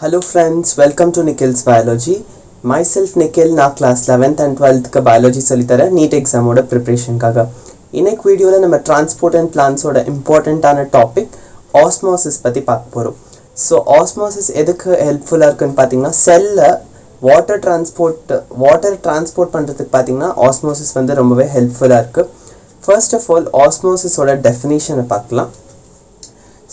Hello friends, welcome to Nikhil's Biology. Myself Nikhil, na class 11th and 12th ka biology solitara NEET exam oda preparation kaga. இன்னைக்கு வீடியோல நம்ம transport and plants ஓட இம்பார்ட்டன்ட்டான topic osmosis பத்தி பார்க்க போறோம். So osmosis எதுக்கு ஹெல்ப்ஃபுல்லா இருக்குன்னு பாத்தீங்கன்னா செல்ல வாட்டர் டிரான்ஸ்போர்ட் பண்றதுக்கு பாத்தீங்கன்னா osmosis வந்து ரொம்பவே ஹெல்ப்ஃபுல்லா இருக்கு. First of all osmosis ஓட டெஃபினிஷனை பார்க்கலாம்.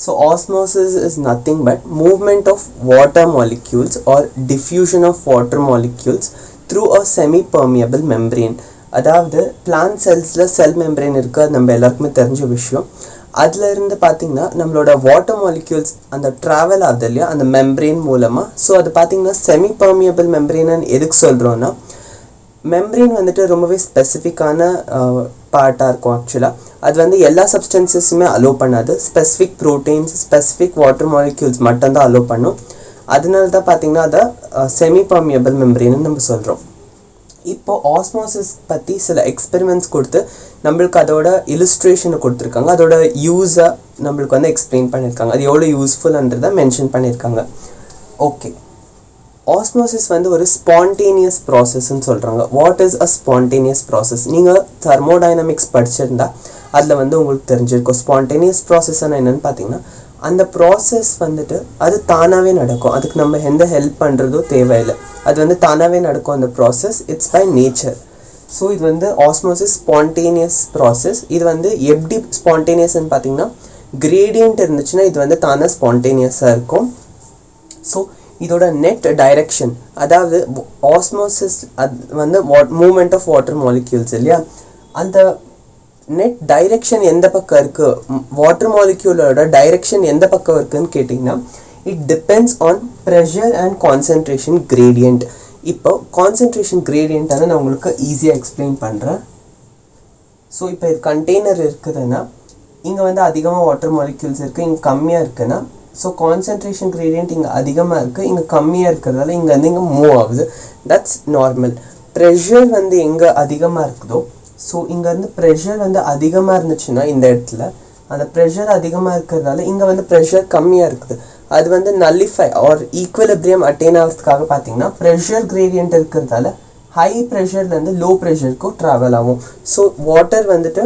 So osmosis is nothing but movement of water molecules or diffusion of water molecules through a semi-permeable membrane. அதாவது plant cellsல cell membrane இருக்கு, அது நம்ம எல்லாருக்குமே தெரிஞ்ச விஷயம். அதுல இருந்து பாத்தீங்கன்னா நம்மளோட water molecules அந்த travel ஆகுது இல்லையா அந்த membrane மூலமா. ஸோ அது பாத்தீங்கன்னா semi-permeable membrane எதுக்கு சொல்றோம்னா membrane வந்துட்டு ரொம்பவே ஸ்பெசிஃபிக்கான பார்ட்டாக இருக்கும். ஆக்சுவலாக அது வந்து எல்லா சப்ஸ்டன்சஸுமே அலோவ் பண்ணாது. Specific proteins specific water molecules மட்டும்தான் அலோவ் பண்ணும். அதனால தான் பார்த்தீங்கன்னா அதை செமி பர்மியபிள் மெம்பரேன்னு நம்ம சொல்கிறோம். இப்போது ஆஸ்மோசிஸ் பற்றி சில எக்ஸ்பெரிமெண்ட்ஸ் கொடுத்து நம்மளுக்கு அதோட இலுஸ்ட்ரேஷனை கொடுத்துருக்காங்க. அதோட யூஸை நம்மளுக்கு வந்து எக்ஸ்பிளைன் பண்ணியிருக்காங்க. அது எவ்வளோ யூஸ்ஃபுல்ன்றதை மென்ஷன் பண்ணியிருக்காங்க. ஓகே, ஆஸ்மோசிஸ் வந்து ஒரு ஸ்பான்டேனியஸ் ப்ராசஸ்ன்னு சொல்கிறாங்க. What is a spontaneous process? நீங்கள் தெர்மோடைனமிக்ஸ் படிச்சிருந்தா அதில் வந்து உங்களுக்கு தெரிஞ்சிருக்கும். ஸ்பான்டேனியஸ் ப்ராசஸ்னால் என்னென்னு பார்த்தீங்கன்னா அந்த ப்ராசஸ் வந்துட்டு அது தானாகவே நடக்கும். அதுக்கு நம்ம எந்த ஹெல்ப் பண்ணுறதோ தேவையில்லை. அது வந்து தானாகவே நடக்கும் அந்த process. It's by nature. So இது வந்து ஆஸ்மோசிஸ் ஸ்பான்டேனியஸ் ப்ராசஸ். இது வந்து எப்படி ஸ்பான்டேனியஸ்ன்னு பார்த்தீங்கன்னா கிரேடியன்ட் இருந்துச்சுன்னா இது வந்து தானாக ஸ்பான்டேனியஸாக இருக்கும். ஸோ இதோட நெட் டைரக்ஷன், அதாவது ஆஸ்மோசிஸ் அது வந்து மூவ்மெண்ட் ஆஃப் வாட்டர் மாலிக்யூல்ஸ் இல்லையா, அந்த நெட் டைரக்ஷன் எந்த பக்கம் இருக்குது, வாட்டர் மாலிக்யூலோட டைரக்ஷன் எந்த பக்கம் இருக்குதுன்னு கேட்டிங்கன்னா it depends on pressure and concentration gradient. இப்போ கான்சன்ட்ரேஷன் கிரேடியன்ட்டான நான் உங்களுக்கு ஈஸியாக எக்ஸ்பிளைன் பண்ணுறேன். ஸோ இப்போ இது கண்டெய்னர் இருக்குதுன்னா இங்கே வந்து அதிகமாக வாட்டர் மாலிக்யூல்ஸ் இருக்குது, இங்கே கம்மியாக இருக்குன்னா ஸோ கான்சன்ட்ரேஷன் கிரேடியன்ட் இங்கே அதிகமாக இருக்குது, இங்கே கம்மியாக இருக்கிறதால இங்கே வந்து இங்கே மூவ் ஆகுது. That's normal. ப்ரெஷர் வந்து எங்கே அதிகமாக இருக்குதோ, ஸோ இங்கே வந்து ப்ரெஷர் வந்து அதிகமாக இருந்துச்சுன்னா இந்த இடத்துல அந்த ப்ரெஷர் அதிகமாக இருக்கிறதால இங்கே வந்து ப்ரெஷர் கம்மியாக இருக்குது. அது வந்து நல்லிஃபை ஆர் ஈக்குவலிபிரியம் அட்டைன் ஆகிறதுக்காக பார்த்தீங்கன்னா ப்ரெஷர் கிரேடியன்ட் இருக்கிறதால ஹை ப்ரெஷர்லேருந்து லோ ப்ரெஷருக்கும் ட்ராவல் ஆகும். ஸோ வாட்டர் வந்துட்டு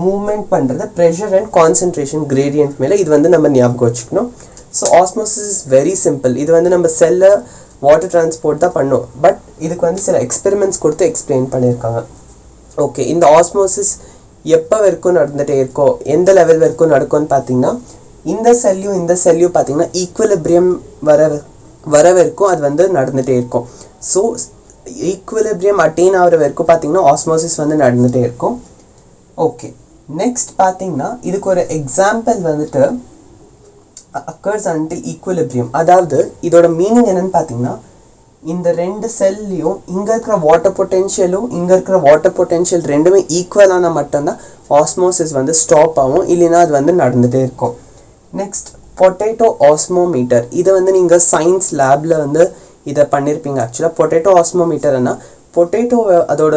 மூவ்மெண்ட் பண்ணுறது ப்ரெஷர் அண்ட் கான்சன்ட்ரேஷன் கிரேடியன்ட் மேலே. இது வந்து நம்ம ஞாபகம் வச்சுக்கணும். So osmosis is very simple. இது வந்து நம்ம செல்ல வாட்டர் டிரான்ஸ்போர்ட் தான் பண்ணோம். பட் இதுக்கு வந்து சில எக்ஸ்பெரிமெண்ட்ஸ் கொடுத்து எக்ஸ்பிளைன் பண்ணியிருக்காங்க. ஓகே, இந்த ஆஸ்மோசிஸ் எப்போ வரைக்கும் நடந்துகிட்டே இருக்கோ, எந்த லெவல் வரைக்கும் நடக்கும்னு பார்த்தீங்கன்னா இந்த செல்லையும் பார்த்தீங்கன்னா ஈக்குவலிபிரியம் வர வரைக்கும் அது வந்து நடந்துகிட்டே இருக்கும். ஸோ ஈக்குவலிபிரியம் அட்டைன் ஆகிற வரைக்கும் பார்த்தீங்கன்னா ஆஸ்மோசிஸ் வந்து நடந்துகிட்டே இருக்கும். ஓகே, நெக்ஸ்ட் பார்த்தீங்கன்னா இதுக்கு ஒரு எக்ஸாம்பிள் வந்துட்டு occurs until equilibrium. அதாவது இதோட மீனிங் என்னன்னு பார்த்தீங்கன்னா இந்த ரெண்டு செல்லையும் இங்கே இருக்கிற வாட்டர் பொட்டென்ஷியலும் இங்கே இருக்கிற வாட்டர் பொட்டென்ஷியல் ரெண்டுமே ஈக்குவலான மட்டும்தான் ஆஸ்மோசிஸ் வந்து ஸ்டாப் ஆகும், இல்லைன்னா அது வந்து நடந்துகிட்டே இருக்கும். Next potato osmometer. இதை வந்து நீங்கள் சயின்ஸ் லேபில் வந்து இதை பண்ணியிருப்பீங்க. ஆக்சுவலாக பொட்டேட்டோ ஆஸ்மோமீட்டர்னா பொட்டேட்டோ அதோட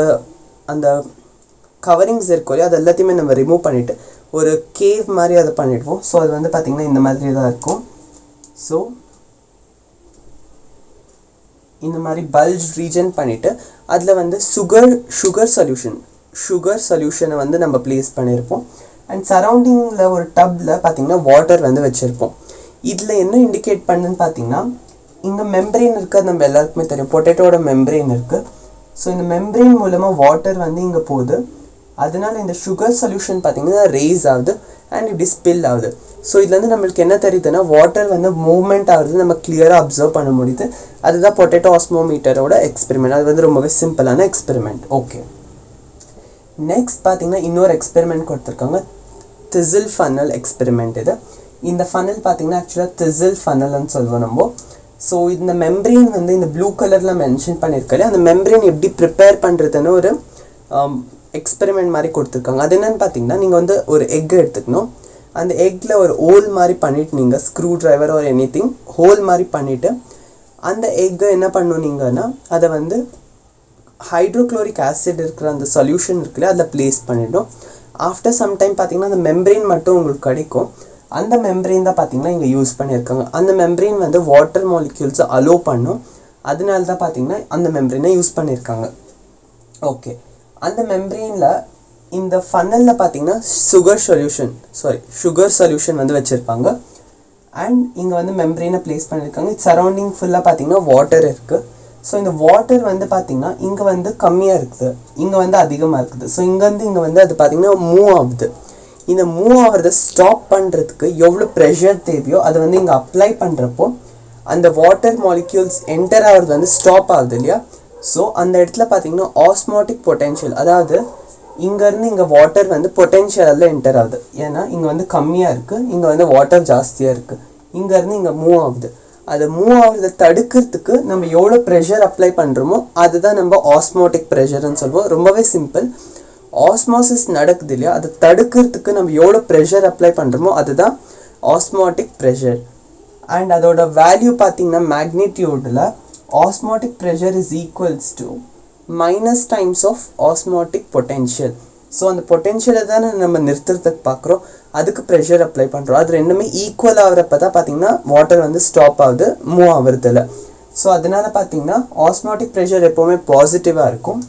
அந்த கவரிங்ஸ் இருக்கும் இல்லையா, அது எல்லாத்தையுமே நம்ம ரிமூவ் பண்ணிவிட்டு ஒரு கேவ் மாதிரி அதை பண்ணிடுவோம். ஸோ அது வந்து பார்த்திங்கன்னா இந்த மாதிரி தான் இருக்கும். ஸோ இந்த மாதிரி பல்ஜ் ரீஜன் பண்ணிவிட்டு அதில் வந்து சுகர் சொல்யூஷனை வந்து நம்ம ப்ளேஸ் பண்ணியிருப்போம். அண்ட் சரௌண்டிங்கில் ஒரு டப்பில் பார்த்திங்கன்னா வாட்டர் வந்து வச்சுருப்போம். இதில் என்ன இண்டிகேட் பண்ணுன்னு பார்த்தீங்கன்னா இங்கே மெம்பரேன் இருக்குது, நம்ம எல்லாருக்குமே தெரியும் பொட்டேட்டோட மெம்பரேன் இருக்குது. ஸோ இந்த மெம்பரேன் மூலமாக வாட்டர் வந்து இங்கே போகுது. அதனால இந்த சுகர் சொல்யூஷன் பார்த்தீங்கன்னா ரேஸ் ஆகுது அண்ட் இப்படி ஸ்பில் ஆகுது. ஸோ இதுலேருந்து நம்மளுக்கு என்ன தெரியுதுன்னா வாட்டர் வந்து மூவ்மெண்ட் ஆகுது நம்ம கிளியராக அப்சர்வ் பண்ண முடியுது. அதுதான் பொட்டேட்டோ ஆஸ்மோமீட்டரோட எக்ஸ்பெரிமெண்ட். அது வந்து ரொம்பவே சிம்பிளான எக்ஸ்பெரிமெண்ட். ஓகே, நெக்ஸ்ட் பார்த்தீங்கன்னா இன்னொரு எக்ஸ்பெரிமெண்ட் கொடுத்துருக்காங்க, திசில் ஃபனல் எக்ஸ்பெரிமெண்ட். இந்த ஃபனல் பார்த்தீங்கன்னா ஆக்சுவலாக திசில் ஃபனல்னு சொல்லுவோம் நம்ம. ஸோ இந்த மெம்பரேன் வந்து இந்த ப்ளூ கலரில் மென்ஷன் பண்ணியிருக்காரு. அந்த மெம்பரேன் எப்படி ப்ரிப்பேர் பண்ணுறதுன்னு ஒரு எக்ஸ்பெரிமெண்ட் மாதிரி கொடுத்துருக்காங்க. அது என்னென்னு பார்த்தீங்கன்னா நீங்கள் வந்து ஒரு எக் எடுத்துக்கணும். அந்த எக்கில் ஒரு ஹோல் மாதிரி பண்ணிவிட்டு நீங்கள் ஸ்க்ரூ ட்ரைவர் ஒரு எனிதிங் ஹோல் மாதிரி பண்ணிவிட்டு அந்த எக்கை என்ன பண்ணுவீங்கன்னா அதை வந்து ஹைட்ரோக்ளோரிக் ஆசிட் இருக்கிற அந்த சொல்யூஷன் இருக்குல்ல அதில் ப்ளேஸ் பண்ணிவிடும். ஆஃப்டர் சம் டைம் பார்த்தீங்கன்னா அந்த மெம்பரேன் மட்டும் உங்களுக்கு கிடைக்கும். அந்த மெம்பரேன் தான் பார்த்தீங்கன்னா இங்கே யூஸ் பண்ணியிருக்காங்க. அந்த மெம்பரேன் வந்து வாட்டர் மாலிக்யூல்ஸை அலோ பண்ணும், அதனால தான் பார்த்தீங்கன்னா அந்த மெம்பரேனை யூஸ் பண்ணியிருக்காங்க. ஓகே, அந்த மெம்பரேனில் இந்த ஃபன்னலில் பார்த்தீங்கன்னா சுகர் சொல்யூஷன் வந்து வச்சுருப்பாங்க. அண்ட் இங்கே வந்து மெம்பரேனை ப்ளேஸ் பண்ணியிருக்காங்க. சரௌண்டிங் ஃபுல்லாக பார்த்தீங்கன்னா வாட்டர் இருக்குது. ஸோ இந்த வாட்டர் வந்து பார்த்திங்கன்னா இங்கே வந்து கம்மியாக இருக்குது, இங்கே வந்து அதிகமாக இருக்குது. ஸோ இங்கேருந்து இங்கே வந்து அது பார்த்திங்கன்னா மூவ் ஆகுது. இந்த மூவ் ஆகிறத ஸ்டாப் பண்ணுறதுக்கு எவ்வளோ ப்ரெஷர் தேவையோ அதை வந்து இங்கே அப்ளை பண்ணுறப்போ அந்த வாட்டர் மாலிக்யூல்ஸ் என்டர் ஆகிறது வந்து ஸ்டாப் ஆகுது இல்லையா. ஸோ அந்த இடத்துல பார்த்திங்கன்னா ஆஸ்மாட்டிக் பொட்டென்ஷியல், அதாவது இங்கேருந்து இங்கே வாட்டர் வந்து பொட்டென்ஷியலில் என்டர் ஆகுது. ஏன்னா இங்கே வந்து கம்மியாக இருக்குது, இங்கே வந்து வாட்டர் ஜாஸ்தியாக இருக்குது. இங்கேருந்து இங்கே மூவ் ஆகுது. அதை மூவ் ஆகிறத தடுக்கிறதுக்கு நம்ம எவ்வளோ ப்ரெஷர் அப்ளை பண்ணுறோமோ அதுதான் நம்ம ஆஸ்மாட்டிக் ப்ரெஷர்னு சொல்லுவோம். ரொம்பவே சிம்பிள். ஆஸ்மாசிஸ் நடக்குது இல்லையா, அதை தடுக்கிறதுக்கு நம்ம எவ்வளோ ப்ரெஷர் அப்ளை பண்ணுறோமோ அதுதான் ஆஸ்மாட்டிக் ப்ரெஷர். அண்ட் அதோட வேல்யூ பார்த்தீங்கன்னா மேக்னிடியூடில் osmotic pressure is equals to minus times of osmotic potential. So அந்த பொட்டென்ஷியலை தானே நம்ம நிறுத்துறதுக்கு பார்க்குறோம், அதுக்கு ப்ரெஷர் அப்ளை பண்ணுறோம். அது ரெண்டுமே ஈக்குவல் ஆகிறப்ப தான் பார்த்தீங்கன்னா வாட்டர் வந்து ஸ்டாப் ஆகுது, மூவ் ஆகுறதில்ல. ஸோ அதனால பார்த்தீங்கன்னா ஆஸ்மாட்டிக் ப்ரெஷர் எப்போவுமே பாசிட்டிவாக இருக்கும்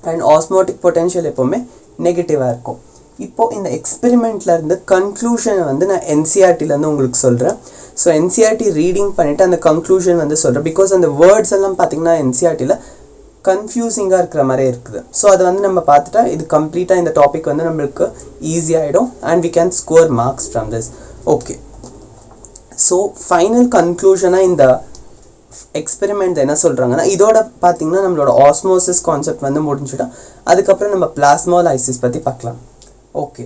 அண்ட் ஆஸ்மாட்டிக் பொட்டென்ஷியல் எப்போவுமே நெகட்டிவாக இருக்கும். இப்போது இந்த எக்ஸ்பெரிமெண்ட்லேருந்து கன்க்ளூஷனை வந்து நான் என்சிஆர்டிலேருந்து உங்களுக்கு சொல்கிறேன். ஸோ என்சிஆர்டி ரீடிங் பண்ணிவிட்டு அந்த கன்க்ளூஷன் வந்து சொல்கிறேன். பிகாஸ் அந்த வேர்ட்ஸ் எல்லாம் பார்த்தீங்கன்னா என்சிஆர்டியில் கன்ஃபியூசிங்காக இருக்கிற மாதிரி இருக்குது. ஸோ அதை வந்து நம்ம பார்த்துட்டா இது கம்ப்ளீட்டாக இந்த டாபிக் வந்து நம்மளுக்கு ஈஸியாகிடும் and we can score marks from this. Okay, so final கன்க்ளூஷனாக இந்த எக்ஸ்பெரிமெண்ட் என்ன சொல்கிறாங்கன்னா, இதோட பார்த்தீங்கன்னா நம்மளோட ஆஸ்மோசிஸ் கான்செப்ட் வந்து முடிஞ்சுட்டோம். அதுக்கப்புறம் நம்ம பிளாஸ்மோலைசிஸ் பற்றி பார்க்கலாம். Okay,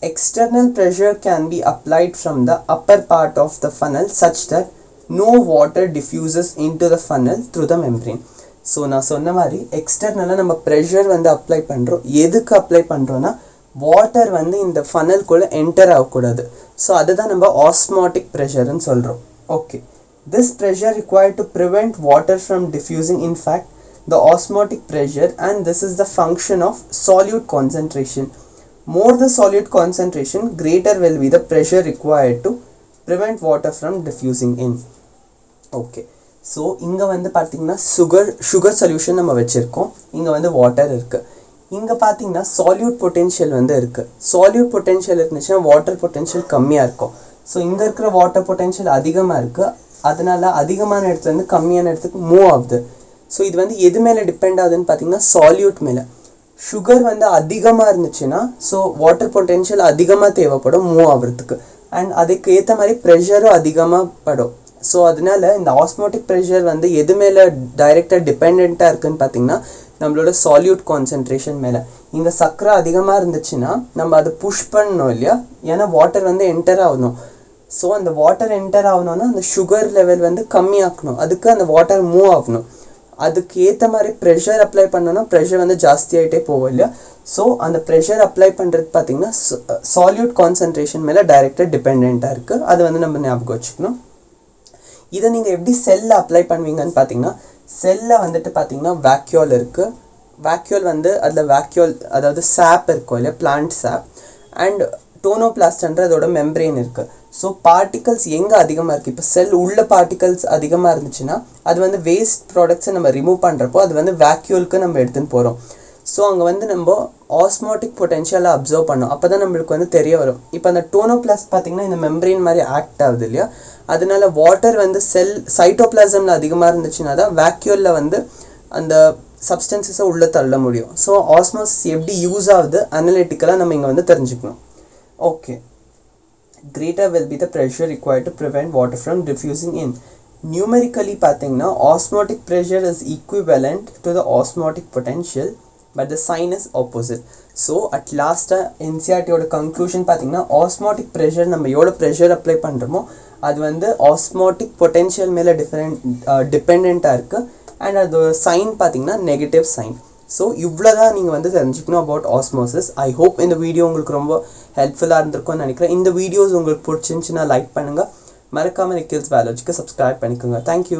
external pressure can be applied from the upper part of the funnel such that no water diffuses into the funnel through the membrane. So நான் சொன்ன மாதிரி எக்ஸ்டர்னலாக நம்ம ப்ரெஷர் வந்து அப்ளை பண்ணுறோம். எதுக்கு அப்ளை பண்ணுறோன்னா வாட்டர் வந்து இந்த ஃபனல்குள்ளே என்டர் ஆகக்கூடாது. ஸோ அதுதான் நம்ம ஆஸ்மாட்டிக் ப்ரெஷர்னு சொல்கிறோம். Okay, this pressure required to prevent water from diffusing in fact the osmotic pressure, and this is the function of solute concentration. More the solute concentration, greater will be the pressure required to prevent water from diffusing in. Okay, so இங்கே வந்து பார்த்திங்கன்னா sugar solution நம்ம வச்சுருக்கோம், இங்கே வந்து water இருக்குது. இங்கே பார்த்தீங்கன்னா சால்யூட் பொட்டென்ஷியல் வந்து இருக்குது. சால்யூட் பொட்டென்ஷியல் இருந்துச்சுன்னா வாட்டர் பொட்டென்ஷியல் கம்மியாக இருக்கும். ஸோ இங்கே இருக்கிற வாட்டர் பொட்டென்ஷியல் அதிகமாக இருக்குது, அதனால் அதிகமான இடத்துலேருந்து கம்மியான இடத்துக்கு மூவ் ஆகுது. ஸோ இது வந்து எது மேலே டிபெண்ட் ஆகுதுன்னு பார்த்தீங்கன்னா சால்யூட் மேலே. சுகர் வந்து அதிகமாக இருந்துச்சுன்னா ஸோ வாட்டர் பொட்டென்ஷியல் அதிகமாக தேவைப்படும் மூவ் ஆகிறதுக்கு, அண்ட் அதுக்கு ஏற்ற மாதிரி ப்ரெஷரும் அதிகமாக படும். ஸோ அதனால இந்த ஆஸ்மோட்டிக் ப்ரெஷர் வந்து எது மேலே டைரெக்டாக டிபெண்ட்டாக இருக்குதுன்னு பார்த்தீங்கன்னா நம்மளோட சால்யூட் கான்சன்ட்ரேஷன் மேலே. இங்கே சர்க்கரை அதிகமாக இருந்துச்சுன்னா நம்ம அதை புஷ் பண்ணணும் இல்லையா, ஏன்னா வாட்டர் வந்து என்டர் ஆகணும். ஸோ அந்த வாட்டர் என்டர் ஆகணும்னா அந்த சுகர் லெவல் வந்து கம்மியாக்கணும், அதுக்கு அந்த வாட்டர் மூவ் ஆகணும். அதுக்கு ஏற்ற மாதிரி ப்ரெஷர் அப்ளை பண்ணோன்னா ப்ரெஷர் வந்து ஜாஸ்தியாகிட்டே போகும் இல்லையா. ஸோ அந்த ப்ரெஷர் அப்ளை பண்ணுறது பார்த்திங்கன்னா சால்யூட் கான்சன்ட்ரேஷன் மேலே டைரெக்டாக டிபெண்ட்டாக இருக்குது. அது வந்து நம்ம ஞாபகம் வச்சுக்கணும். இதை நீங்கள் எப்படி செல்லில் அப்ளை பண்ணுவீங்கன்னு பார்த்தீங்கன்னா, செல்லில் வந்துட்டு பார்த்தீங்கன்னா வேக்யூல் இருக்குது. வேக்யூல் வந்து அதில் வேக்யூல் அதாவது சாப் இருக்கும் இல்லையா, பிளான்ட் சாப், அண்ட் டோனோபிளாஸ்ட்ன்ற அதோட மெம்பரேன் இருக்குது. ஸோ பார்ட்டிகல்ஸ் எங்கே அதிகமாக இருக்குது, இப்போ செல் உள்ள பார்ட்டிகல்ஸ் அதிகமாக இருந்துச்சுன்னா அது வந்து வேஸ்ட் ப்ராடக்ட்ஸை நம்ம ரிமூவ் பண்ணுறப்போ அது வந்து வேக்யூலுக்கு நம்ம எடுத்துன்னு போகிறோம். ஸோ அங்கே வந்து நம்ம ஆஸ்மாட்டிக் பொட்டென்ஷியலை அப்சர்வ் பண்ணோம், அப்போ தான் நம்மளுக்கு வந்து தெரிய வரும். இப்போ அந்த டோனோபிளாஸ்ட் பார்த்திங்கன்னா இந்த மெம்பரேன் மாதிரி ஆக்ட் ஆகுது இல்லையா, அதனால வாட்டர் வந்து சைட்டோபிளாசமில் அதிகமாக இருந்துச்சுன்னா தான் வேக்யூலில் வந்து அந்த சப்ஸ்டன்சஸை உள்ளே தள்ள முடியும். ஸோ ஆஸ்மாசிஸ் எப்படி யூஸ் ஆகுது அனலிட்டிக்கலாக நம்ம இங்கே வந்து தெரிஞ்சுக்கணும். Okay, greater will be the pressure required to prevent water from diffusing in. Numerically பார்த்தீங்கன்னா osmotic pressure is equivalent to the osmotic potential, but the sign is opposite. So at last NCERT ஓட conclusion பார்த்தீங்கன்னா osmotic pressure நம்ம எவ்வளோ pressure apply பண்ணுறோமோ அது வந்து osmotic potential மேலே டிபெண்ட்டாக இருக்குது, அண்ட் அது சைன் பார்த்தீங்கன்னா நெகட்டிவ் சைன். ஸோ இவ்வளோ தான் நீங்கள் வந்து தெரிஞ்சுக்கணும் அபவுட் ஆஸ்மோசிஸ். ஐ ஹோப் இந்த வீடியோ உங்களுக்கு ரொம்ப ஹெல்ப்ஃபுல்லாக இருந்திருக்கும்னு நினைக்கிறேன். இந்த வீடியோஸ் உங்களுக்கு பிடிச்சிருந்துச்சுன்னா லைக் பண்ணுங்கள், மறக்காமல் நிக்கில்ஸ் பயாலஜிக்கு சப்ஸ்கிரைப் பண்ணிக்கோங்க. தேங்க்யூ.